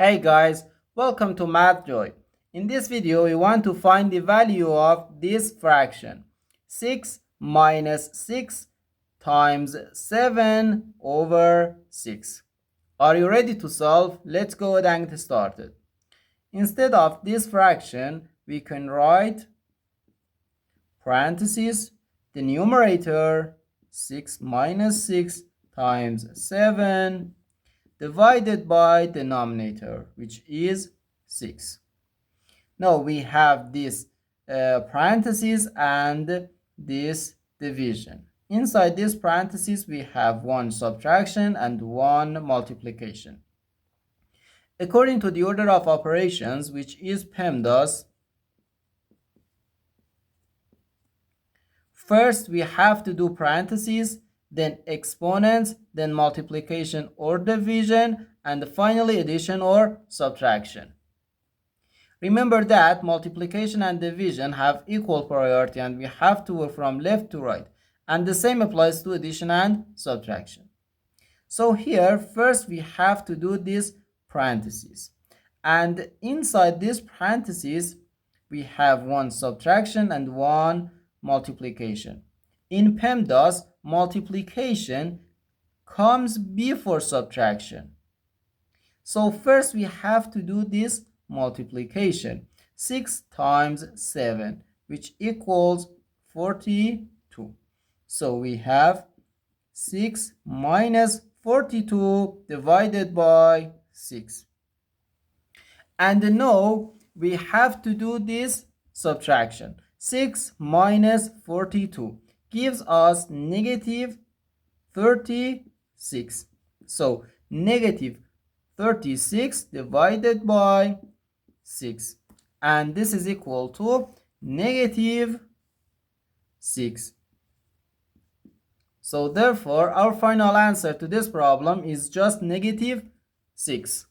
Hey guys, welcome to MathJoy. In this video, we want to find the value of this fraction. 6 minus 6 times 7 over 6. Are you ready to solve? Let's go ahead and get started. Instead of this fraction, we can write parentheses, the numerator 6 minus 6 times 7 divided by denominator, which is 6. Now we have this parentheses and this division. Inside this parentheses, we have one subtraction and one multiplication. According to the order of operations, which is PEMDAS, first we have to do parentheses, then exponents, then multiplication or division, and finally addition or subtraction. Remember that multiplication and division have equal priority and we have to work from left to right. And the same applies to addition and subtraction. So here, first we have to do this parentheses. And inside this parentheses, we have one subtraction and one multiplication. In PEMDAS, multiplication comes before subtraction. So first we have to do this multiplication. 6 times 7, which equals 42. So we have 6 minus 42 divided by 6. And now we have to do this subtraction. 6 minus 42 gives us negative 36. So negative 36 divided by 6. And this is equal to negative 6. So therefore, our final answer to this problem is just negative 6.